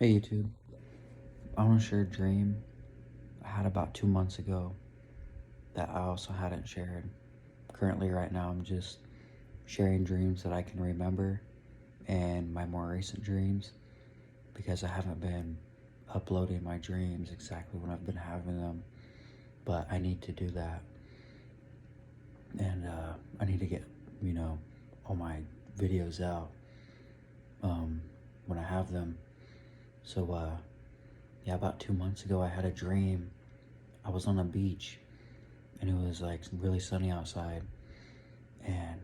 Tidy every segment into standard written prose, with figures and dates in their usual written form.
Hey YouTube, I want to share a dream I had about 2 months ago that I also hadn't shared. Currently, right now, I'm just sharing dreams that I can remember and my more recent dreams because I haven't been uploading my dreams exactly when I've been having them, but I need to do that. And I need to get, all my videos out when I have them. So, yeah, about 2 months ago, I had a dream. I was on a beach and it was like really sunny outside, and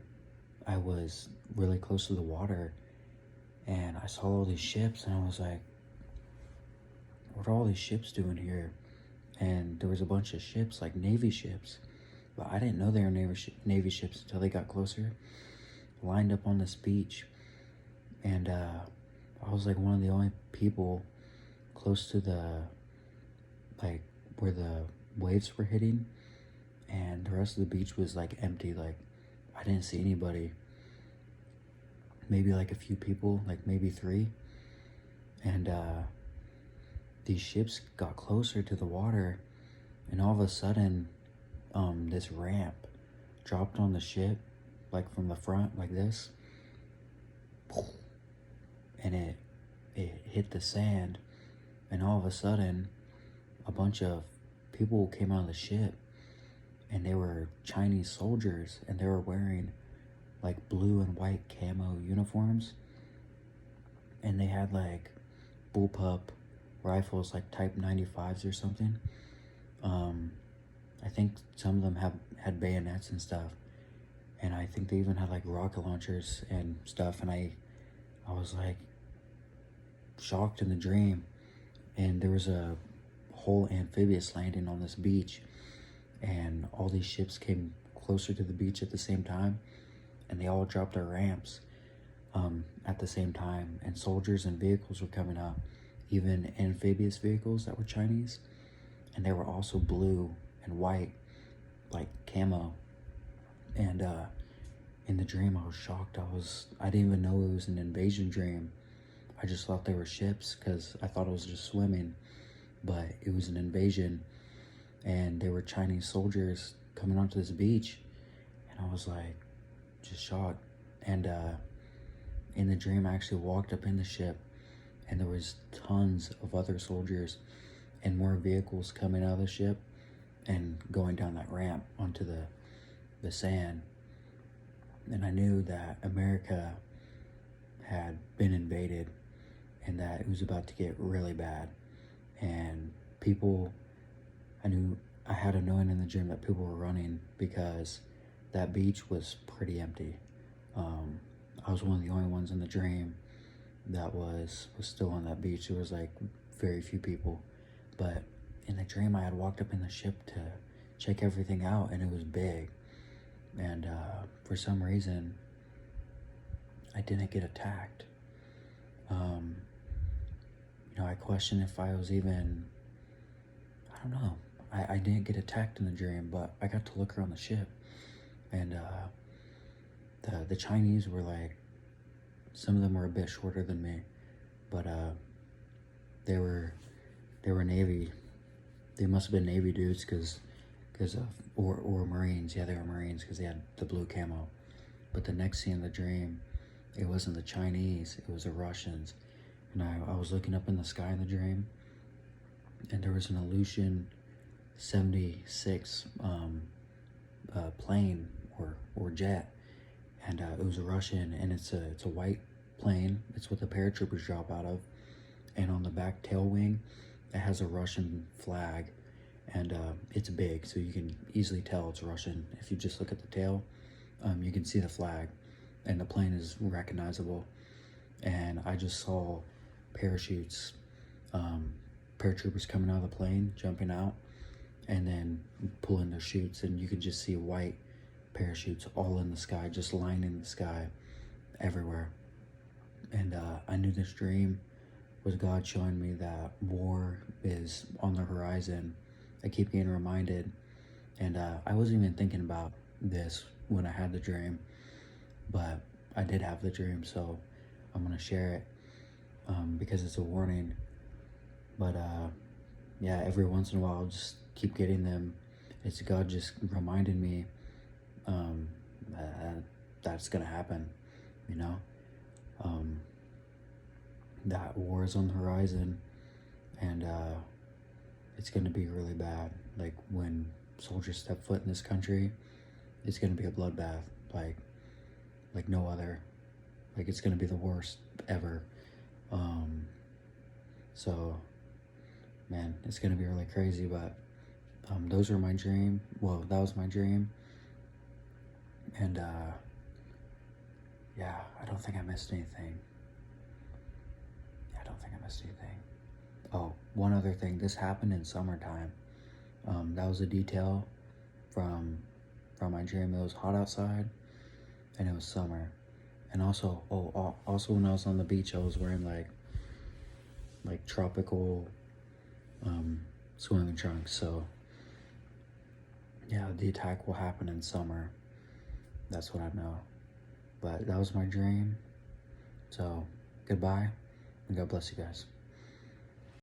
I was really close to the water, and I saw all these ships, and I was like, what are all these ships doing here? And there was a bunch of ships, like Navy ships, but I didn't know they were Navy ships until they got closer, lined up on this beach. And I was like one of the only people close to the, like, where the waves were hitting, and the rest of the beach was like empty. Like, I didn't see anybody. Maybe like a few people, like maybe three. And these ships got closer to the water, and all of a sudden, this ramp dropped on the ship, like from the front, like this, and it hit the sand, and all of a sudden, a bunch of people came out of the ship, and they were Chinese soldiers, and they were wearing like blue and white camo uniforms, and they had like bullpup rifles, like type 95s or something. I think some of them had bayonets and stuff, and I think they even had like rocket launchers and stuff. And I was like shocked in the dream, and there was a whole amphibious landing on this beach, and all these ships came closer to the beach at the same time, and they all dropped their ramps at the same time, and soldiers and vehicles were coming up, even amphibious vehicles that were Chinese, and they were also blue and white, like camo. And in the dream, I was shocked. I didn't even know it was an invasion dream. I just thought they were ships because I thought it was just swimming, but it was an invasion, and they were Chinese soldiers coming onto this beach, and I was like just shocked. And in the dream, I actually walked up in the ship, and there was tons of other soldiers and more vehicles coming out of the ship and going down that ramp onto the sand. And I knew that America had been invaded and that it was about to get really bad. And people, I had a knowing in the dream that people were running because that beach was pretty empty. I was one of the only ones in the dream that was still on that beach. There was like very few people, but in the dream I had walked up in the ship to check everything out, and it was big, and for some reason I didn't get attacked. I questioned if I was even, I don't know, I didn't get attacked in the dream, but I got to look around the ship, and the Chinese were like, some of them were a bit shorter than me, but they were Navy. They must have been Navy dudes or Marines. Yeah, they were Marines because they had the blue camo. But the next scene in the dream, it wasn't the Chinese, it was the Russians. And I was looking up in the sky in the dream, and there was an Aleutian 76 plane or jet, and it was a Russian, and it's a white plane. It's what the paratroopers drop out of, and on the back tail wing, it has a Russian flag, and it's big, so you can easily tell it's Russian. If you just look at the tail, you can see the flag, and the plane is recognizable. And I just saw parachutes, paratroopers coming out of the plane, jumping out, and then pulling their chutes, and you could just see white parachutes all in the sky, just lining the sky everywhere. And I knew this dream was God showing me that war is on the horizon. I keep getting reminded, and I wasn't even thinking about this when I had the dream, but I did have the dream, so I'm gonna share it because it's a warning. But yeah, every once in a while I'll just keep getting them. It's God just reminded me um, that that's gonna happen, you know. Um, that war is on the horizon, and it's gonna be really bad. Like when soldiers step foot in this country, it's gonna be a bloodbath, like no other. Like it's gonna be the worst ever. Um, so, man, it's gonna be really crazy. But those are my dream. Well, that was my dream, and yeah, I don't think I missed anything. I don't think I missed anything. Oh, one other thing. This happened in summertime. That was a detail from my dream. It was hot outside, and it was summer. And also, also when I was on the beach, I was wearing like tropical swimming trunks. So yeah, the attack will happen in summer. That's what I know. But that was my dream. So goodbye, and God bless you guys.